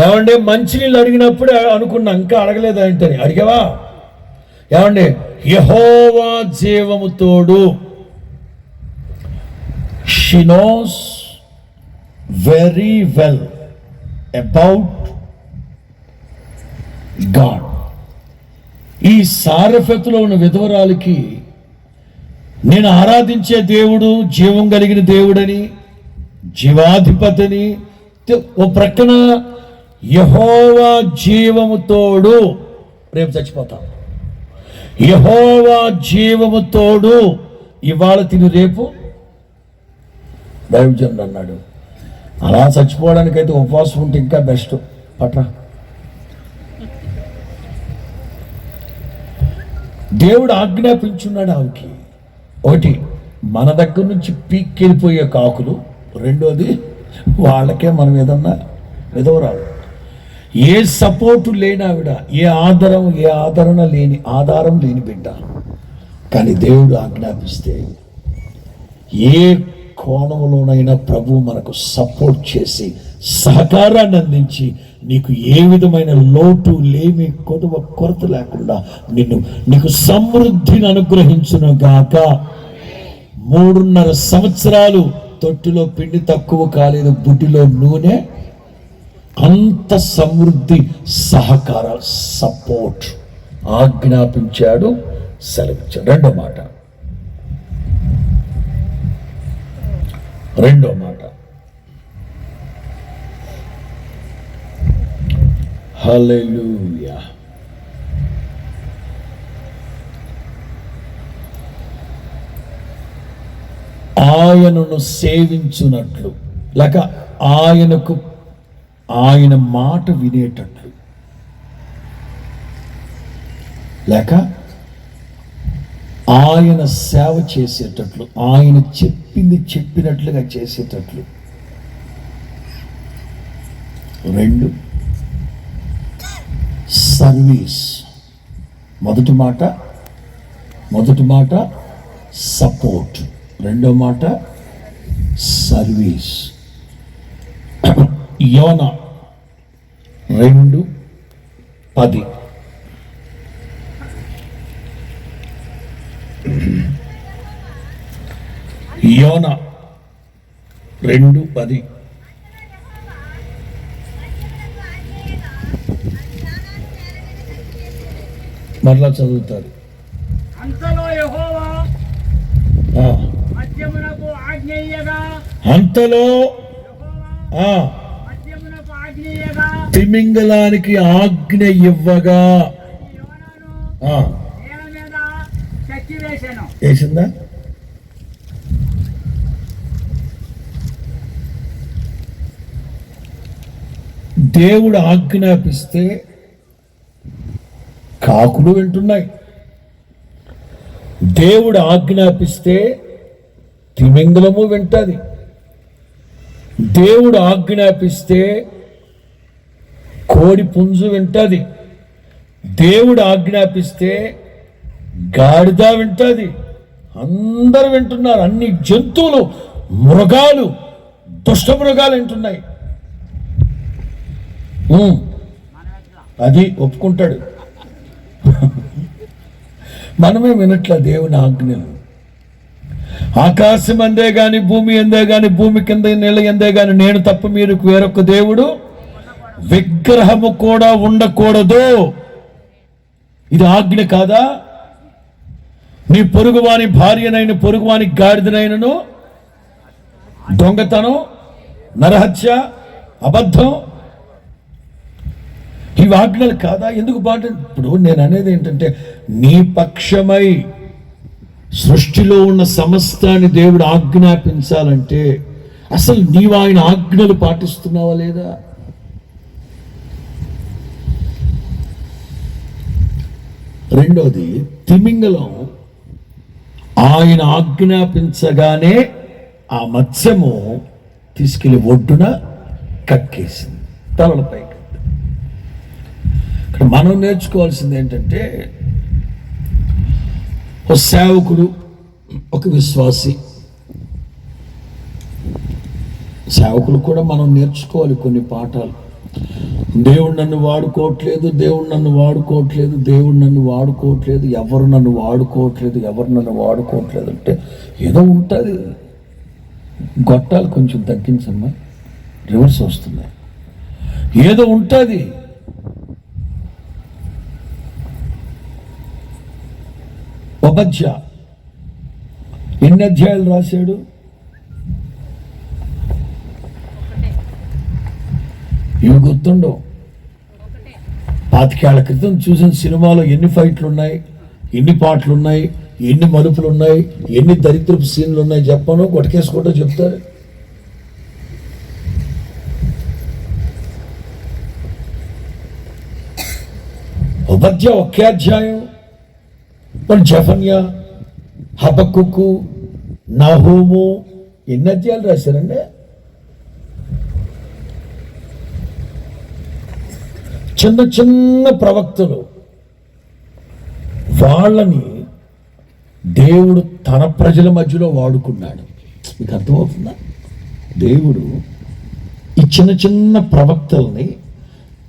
ఏమంటే మంచినీళ్ళు అడిగినప్పుడే అనుకున్నా, ఇంకా అడగలేదా ఏంటని. అడిగావా? ఏమండి యెహోవా జీవము తోడు, she knows very well about God. ఈ సారెఫతులో ఉన్న విధవరాలికి నేను ఆరాధించే దేవుడు జీవం కలిగిన దేవుడని, జీవాధిపతిని, ఓ ప్రక్కన యెహోవా జీవము తోడు, రేపు చచ్చిపోతాం, యెహోవా జీవము తోడు, ఇవాళ తిని రేపు దైవజనుడు అన్నాడు. అలా చచ్చిపోవడానికైతే ఉపవాసం ఉంటే ఇంకా బెస్ట్. పట్రా, దేవుడు ఆజ్ఞాపించున్నాడు ఆమెకి. ఒకటి, మన దగ్గర నుంచి పీక్కెళ్ళిపోయే కాకులు. రెండోది, వాళ్ళకే మనం ఏదన్నా విధవరాలు. ఏ సపోర్టు లేని ఆవిడ, ఏ ఆదరణ లేని, ఆధారం లేని బిడ్డ. కానీ దేవుడు ఆజ్ఞాపిస్తే ఏ కోణంలోనైనా ప్రభు మనకు సపోర్ట్ చేసి సహకారాన్ని అందించి నీకు ఏ విధమైన లోటు లేమి కొరత లేకుండా నీకు సమృద్ధిని అనుగ్రహించును గాక. 3.5 సంవత్సరాలు తొట్టిలో పిండి తక్కువ కాలేదు, బుడ్డిలో నూనె, అంత సమృద్ధి, సహకారాలు, సపోర్ట్ ఆజ్ఞాపించాడు, సెలవిచ్చాడు. రెండో మాట హల్లెలూయా. ఆయనను సేవించున్నట్లు, లేక ఆయన మాట వినేటట్లు, లేక ఆయన సేవ చేసేటట్లు, ఆయన చెప్పినట్లుగా చేసేటట్లు. 2, సర్వీస్. మొదటి మాట సపోర్ట్, రెండో మాట సర్వీస్. యోనా 2:10. యోనా 2:10. మరలా చదువుతారు. అంతలో తిమింగలానికి ఆజ్ఞ ఇవ్వగా వేసిందా? దేవుడు ఆజ్ఞాపిస్తే కాకులు వింటున్నాయి, దేవుడు ఆజ్ఞాపిస్తే తిమింగలము వింటది, దేవుడు ఆజ్ఞాపిస్తే కోడి పుంజు వింటది, దేవుడు ఆజ్ఞాపిస్తే గాడిద వింటది. అందరూ వింటున్నారు. అన్ని జంతువులు, మృగాలు, దుష్ట మృగాలు వింటున్నాయి. అది ఒప్పుకుంటాడు. మనమే వినట్లే దేవుని ఆజ్ఞలు. ఆకాశం అందే గాని, భూమి ఎందే గాని, భూమి కింద నీళ్ళ ఎందే గాని నేను తప్ప మీరు వేరొక దేవుడు, విగ్రహము కూడా ఉండకూడదు. ఇది ఆజ్ఞ కాదా? నీ పొరుగువాని భార్యనైన, పొరుగువాని గాడిదనైనను, దొంగతనం, నరహత్య, అబద్ధం, ఇవి ఆజ్ఞలు కాదా? ఎందుకు పాట? ఇప్పుడు నేను అనేది ఏంటంటే, నీ పక్షమై సృష్టిలో ఉన్న సమస్తాన్ని దేవుడు ఆజ్ఞాపించాలంటే అసలు నీవు ఆయన ఆజ్ఞలు పాటిస్తున్నావా లేదా? రెండోది, తిమింగలం ఆయన ఆజ్ఞాపించగానే ఆ మత్స్యము తీసుకెళ్లి ఒడ్డున కక్కేసింది, తలలపై. ఇక్కడ మనం నేర్చుకోవాల్సింది ఏంటంటే, ఒక సేవకుడు, ఒక విశ్వాసి, సేవకులు కూడా మనం నేర్చుకోవాలి కొన్ని పాఠాలు. దేవుడు నన్ను వాడుకోవట్లేదు, దేవుడు నన్ను వాడుకోవట్లేదు, దేవుడు నన్ను వాడుకోవట్లేదు, ఎవరు నన్ను వాడుకోవట్లేదు, ఎవరు నన్ను వాడుకోవట్లేదు అంటే ఏదో ఉంటుంది. గొట్టాలు కొంచెం తగ్గించమ్మా, రివర్స్ వస్తున్నాయి. ఏదో ఉంటుంది. ఓబద్యా ఎన్ని అధ్యాయాలు రాశాడు? ఇవి గుర్తుండవు. 25 ఏళ్ల క్రితం చూసిన సినిమాలో ఎన్ని ఫైట్లు ఉన్నాయి, ఎన్ని పాటలు ఉన్నాయి, ఎన్ని మలుపులు ఉన్నాయి, ఎన్ని దరిద్రపు సీన్లు ఉన్నాయి చెప్పను, కొట్టకేసుకుంటూ చెప్తారు. ఓబద్యా ఒకే అధ్యాయం. మరి జెఫన్యా, హబక్కుకు, నహూము ఎన్ని అధ్యాయాలు రాశారండి? చిన్న చిన్న ప్రవక్తలు, వాళ్ళని దేవుడు తన ప్రజల మధ్యలో వాడుకున్నాడు. మీకు అర్థమవుతుందా? దేవుడు ఈ చిన్న చిన్న ప్రవక్తల్ని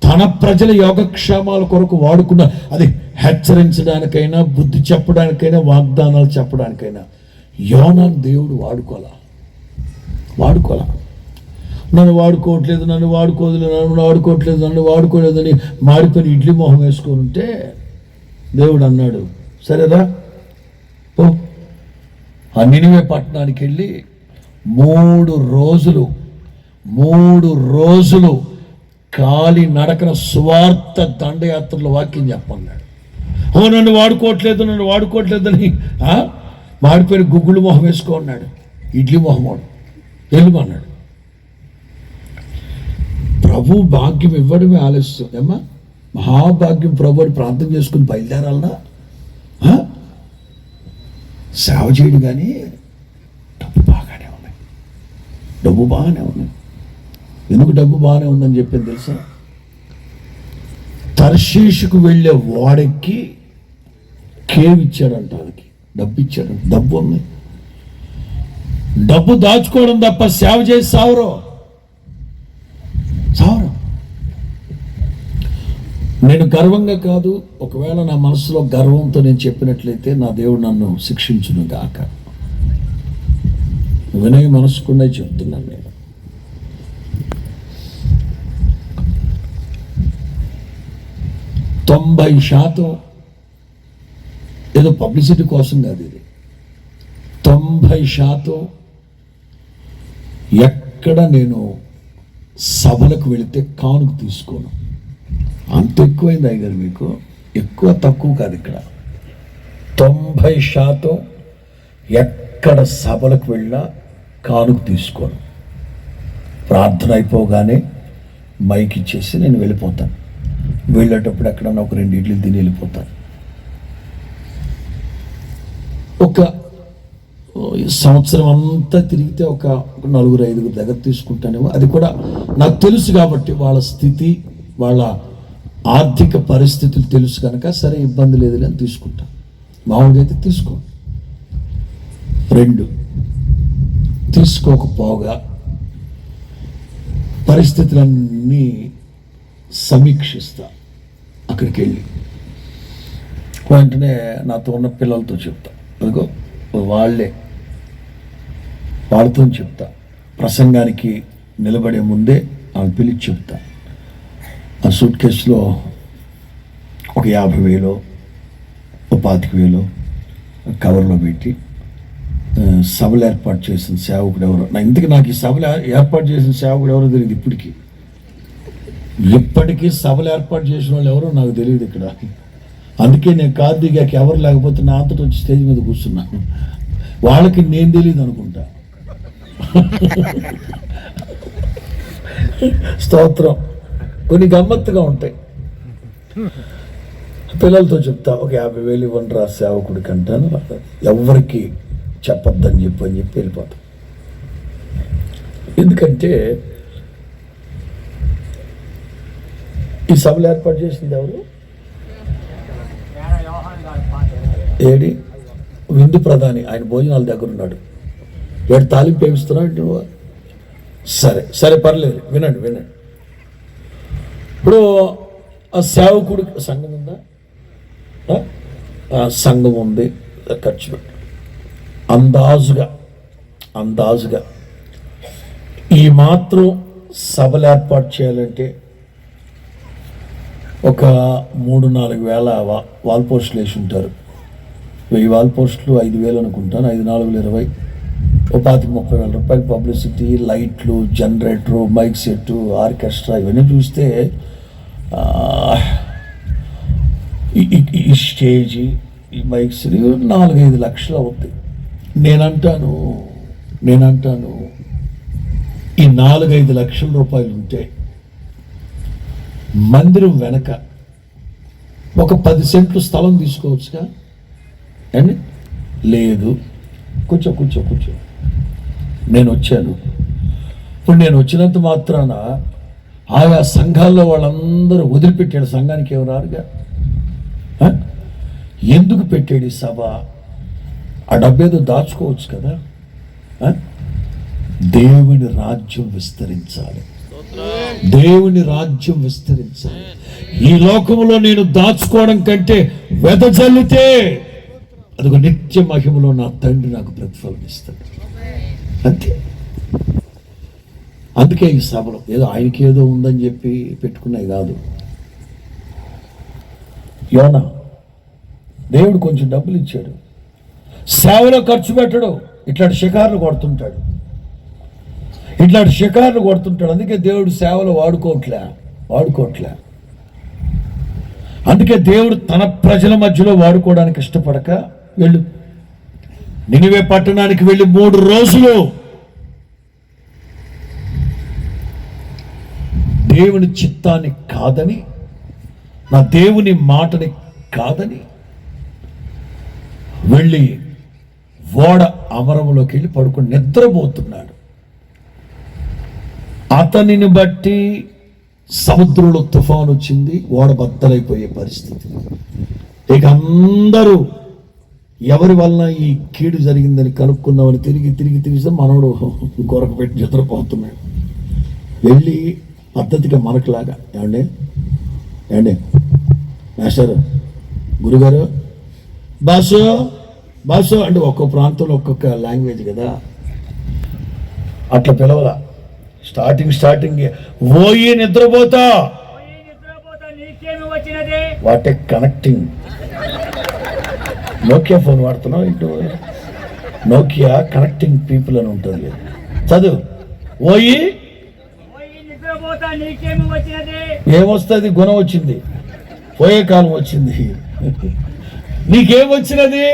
తన ప్రజల యోగక్షేమాల కొరకు వాడుకున్న, అది హెచ్చరించడానికైనా, బుద్ధి చెప్పడానికైనా, వాగ్దానాలు చెప్పడానికైనా యోనాను దేవుడు వాడుకోలా. నన్ను వాడుకోవట్లేదు, నన్ను వాడుకోలేదని మాడిపోయిన ఇడ్లీ మొహం వేసుకొని ఉంటే దేవుడు అన్నాడు, సరేరా ఓ ఆ నినివే పట్టణానికి వెళ్ళి 3 రోజులు కాలి నడకన సువార్త దండయాత్రలో వాక్యం చెప్పన్నాడు. నన్ను వాడుకోవట్లేదని మాడిపోయిన గుగ్గులు మొహం వేసుకో అన్నాడు. ఇడ్లీ మొహం వెళ్ళమన్నాడు. ప్రభు భాగ్యం ఇవ్వడమే ఆలస్యం. ఏమ్మా, మహాభాగ్యం ప్రభు అని ప్రార్థన చేసుకుని బయలుదేరాలనా? సేవ చేయడు. కానీ డబ్బు బాగానే ఉన్నాయి. ఎందుకు డబ్బు బాగానే ఉందని చెప్పింది తెలుసా? తర్షీషుకు వెళ్ళే వాడెక్కి కేవ్ ఇచ్చాడంట, వాళ్ళకి డబ్బు ఇచ్చాడంట. డబ్బు ఉంది. డబ్బు దాచుకోవడం తప్ప సేవ చేసి సావరు. నేను గర్వంగా కాదు, ఒకవేళ నా మనసులో గర్వంతో నేను చెప్పినట్లయితే నా దేవుడు నన్ను శిక్షించును గాక. వినయ మనసుకుండా చెప్తున్నాను. నేను తొంభై శాతం ఏదో పబ్లిసిటీ కోసం కాదు, ఇది 90% ఎక్కడ నేను సభలకు వెళితే కానుక తీసుకోను. అంత ఎక్కువైంది అయ్యగారు మీకు. ఎక్కువ తక్కువ కాదు. ఇక్కడ 90% ఎక్కడ సభలకు వెళ్ళినా కానుక తీసుకోను. ప్రార్థన అయిపోగానే మైక్ ఇచ్చేసి నేను వెళ్ళిపోతాను. వెళ్ళేటప్పుడు ఎక్కడన్నా ఒక 2 ఇడ్లీలు తిని వెళ్ళిపోతాను. ఒక సంవత్సరం అంతా తిరిగితే ఒక 4-5 దగ్గర తీసుకుంటానేమో. అది కూడా నాకు తెలుసు కాబట్టి, వాళ్ళ స్థితి, వాళ్ళ ఆర్థిక పరిస్థితులు తెలుసు కనుక సరే ఇబ్బంది లేదు అని తీసుకుంటా. మామూలుగా అయితే 2 తీసుకోకపోగా పరిస్థితులన్నీ సమీక్షిస్తా. అక్కడికి వెళ్ళి వెంటనే నాతో ఉన్న పిల్లలతో చెప్తా, అదిగో వాళ్ళతో చెప్తా. ప్రసంగానికి నిలబడే ముందే వాళ్ళని పిలిచి చెప్తా. ఆ సూట్ కేసులో ఒక 50,000 ఒక 25,000 కవర్లో పెట్టి, సభలు ఏర్పాటు చేసిన సేవకుడు ఎవరో, నాకు ఈ సభలు ఏర్పాటు చేసిన సేవకుడు ఎవరో తెలియదు ఇప్పటికీ సభలు ఏర్పాటు చేసిన వాళ్ళు ఎవరో నాకు తెలియదు ఇక్కడ. అందుకే నేను కారు దిగాక ఎవరు లేకపోతే నా అంతటి వచ్చి స్టేజ్ మీద కూర్చున్నాను. వాళ్ళకి నేను తెలియదు అనుకుంటా. స్తోత్రం. కొన్ని గమ్మత్తుగా ఉంటాయి. పిల్లలతో చెప్తా, ఒక 50,000 ఇవ్వండి రా సేవకుడికి అంటాను. ఎవరికి చెప్పొద్దని చెప్పి వెళ్ళిపోతాం. ఎందుకంటే ఈ సభలు ఏర్పాటు చేసింది ఎవరు? ఏడి విందు ప్రధాని. ఆయన భోజనాల దగ్గర ఉన్నాడు. వీడు తాలింపు ఏమిస్తున్నాడు. సరే పర్లేదు, వినండి. ఇప్పుడు ఆ సేవకుడికి సంఘం ఉందా? సంఘం ఉంది. ఖర్చు పెట్టు. అందాజుగా ఈ మాత్రం సభలు ఏర్పాటు చేయాలంటే ఒక 3-4 వేల వాల్ పోస్టులు వేసి ఉంటారు. 1000 వాల్ పోస్టులు 5,000 అనుకుంటాను, 5 4 20, ఓ 25-30 వేల రూపాయలు పబ్లిసిటీ, లైట్లు, జనరేటరు, మైక్ సెట్టు, ఆర్కెస్ట్రా, ఇవన్నీ చూస్తే ఈ స్టేజీ, ఈ మైక్స్ 4-5 లక్షలు అవుతాయి. నేనంటాను ఈ 4-5 లక్షల రూపాయలు ఉంటే మందిరం వెనక ఒక 10 సెంట్లు స్థలం తీసుకోవచ్చుగా అండి? లేదు. కూర్చో. నేను వచ్చాను. ఇప్పుడు నేను వచ్చినంత మాత్రాన ఆయా సంఘాల్లో వాళ్ళందరూ వదిలిపెట్టాడు, సంఘానికి ఎవరు రారుగా. ఎందుకు పెట్టాడు ఈ సభ? ఆ డబ్బేదో దాచుకోవచ్చు కదా. దేవుని రాజ్యం విస్తరించాలి, దేవుని రాజ్యం విస్తరించాలి. ఈ లోకంలో నేను దాచుకోవడం కంటే వెదజల్లితే అదొక నిత్య మహిమలో నా తండ్రి నాకు ప్రతిఫలం ఇస్తాడు. అంతే. అందుకే ఈ సభలో ఏదో ఆయనకి ఏదో ఉందని చెప్పి పెట్టుకున్నాయి కాదు. యోనా దేవుడు కొంచెం డబ్బులు ఇచ్చాడు, సేవలో ఖర్చు పెట్టడు, ఇట్లాంటి షికార్లు కొడుతుంటాడు. అందుకే దేవుడు సేవలో వాడుకోవట్లే. అందుకే దేవుడు తన ప్రజల మధ్యలో వాడుకోవడానికి ఇష్టపడక, వెళ్ళు నినివే పట్టణానికి వెళ్ళి 3 రోజులు దేవుని చిత్తాన్ని కాదని, నా దేవుని మాటని కాదని వెళ్ళి ఓడ అమరములోకి వెళ్ళి పడుకొని నిద్రపోతున్నాడు. అతనిని బట్టి సముద్రంలో తుఫాను వచ్చింది, ఓడ బద్దలైపోయే పరిస్థితి. ఇక అందరూ ఎవరి వలన ఈ కీడు జరిగిందని కనుక్కున్నామని తిరిగి మనోడు గొరక పెట్టి నిద్రపోతున్నాడు. వెళ్ళి పద్ధతిగా మనకులాగా, ఏమండి మాస్టర్, గురుగారు, బాసు అంటే ఒక్కొక్క ప్రాంతంలో ఒక్కొక్క లాంగ్వేజ్ కదా, అట్లా పిలవలా. స్టార్టింగ్ ఓయి నిద్రపోతా, వాటే కనెక్టింగ్. నోకియా ఫోన్ వాడుతున్నావు, ఇటు నోకియా కనెక్టింగ్ పీపుల్ అని ఉంటుంది. చదువు. ఓయి ఏమొస్తుంది? గుణం వచ్చింది, పోయే కాలం వచ్చింది. నీకేమొచ్చినది?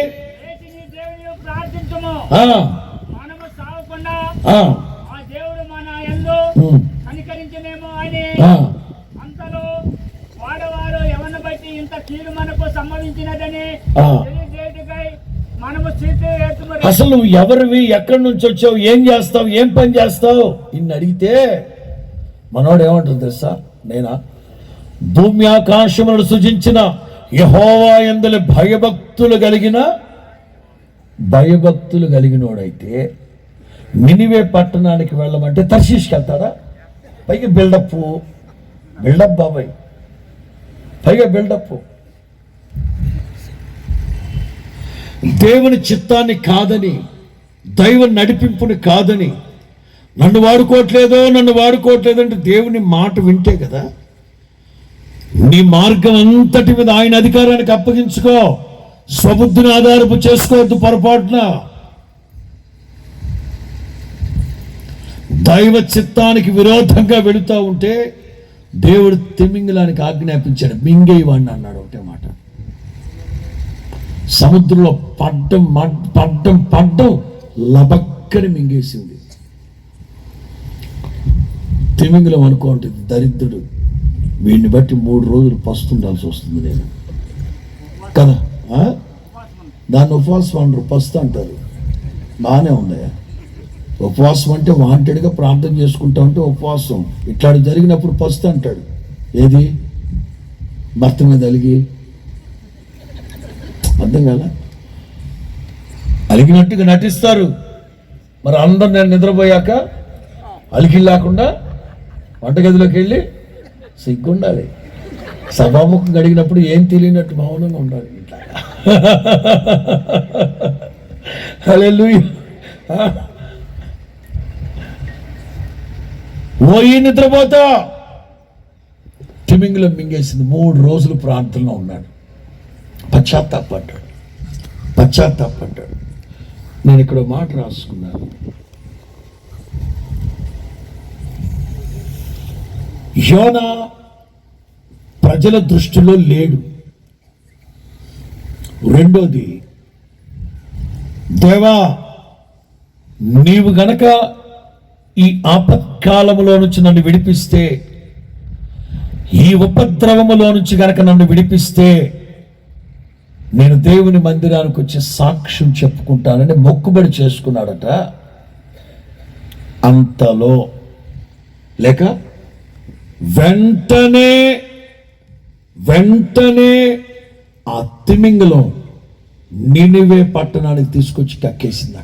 అసలు నువ్వు ఎవరివి, ఎక్కడి నుంచి వచ్చావు, ఏం చేస్తావు, ఏం పని చేస్తావు ఇన్ని అడిగితే మనోడు ఏమంటుంది తెలుసా? నేనా భూమి ఆకాశములను సృజించిన యెహోవా యందు భయభక్తులు కలిగినోడైతే నినివే పట్టణానికి వెళ్ళమంటే తర్షీష్కి వెళ్తాడా? పైగా బిల్డప్ బాబాయ్, పైగా బిల్డప్. దేవుని చిత్తాన్ని కాదని, దైవ నడిపింపుని కాదని, నన్ను వాడుకోవట్లేదు అంటే దేవుని మాట వింటే కదా. నీ మార్గం అంతటి మీద ఆయన అధికారానికి అప్పగించుకో, స్వబుద్ధిని ఆధారపు చేసుకోవద్దు పొరపాటున. దైవ చిత్తానికి విరోధంగా వెళుతూ ఉంటే దేవుడు తిమింగలానికి ఆజ్ఞాపించాడు, మింగేవాడిని అన్నాడు. ఒకటే మాట. సముద్రంలో పడ్డం లబక్కని మింగేసింది. తిమింగలం అనుకోండి దరిద్రుడు, వీడిని బట్టి 3 రోజులు పస్తుండాల్సి వస్తుంది నేను కదా. దాన్ని ఉపవాసం అనరు, పస్తు అంటారు. బాగానే ఉంది. ఉపవాసం అంటే వాంటెడ్గా ప్రార్థన చేసుకుంటా ఉంటే ఉపవాసం. ఇట్లాంటి జరిగినప్పుడు పస్తు అంటాడు. ఏది? భర్త మీద అలిగి, అర్థం కదా, అలిగినట్టుగా నటిస్తారు. మరి అందరు నేను నిద్రపోయాక అలికి లేకుండా వంటగదిలోకి వెళ్ళి సిగ్గుండాలి. సభాముఖం గడిగినప్పుడు ఏం తెలియనట్టు మౌనంగా ఉండాలి. ఇట్లా హల్లెలూయా. ఓయి నిద్రపోతా, తిమింగలం మింగేసింది. 3 రోజులు ప్రాంతంలో ఉన్నాడు, పశ్చాత్తాపడ్డాడు. పశ్చాత్తాపడ్డాడు. నేను ఇక్కడ ఒక మాట రాసుకున్నాను. యోనా ప్రజల దృష్టిలో లేడు. రెండోది, దేవా నీవు గనక ఈ ఆపత్కాలములో నుంచి నన్ను విడిపిస్తే, ఈ ఉపద్రవములో నుంచి గనక నన్ను విడిపిస్తే నేను దేవుని మందిరానికి వచ్చి సాక్ష్యం చెప్పుకుంటానని మొక్కుబడి చేసుకున్నాడట. అంతలో లేక వెంటనే ఆ తిమింగలం నినివే పట్టణానికి తీసుకొచ్చి కక్కేసింది.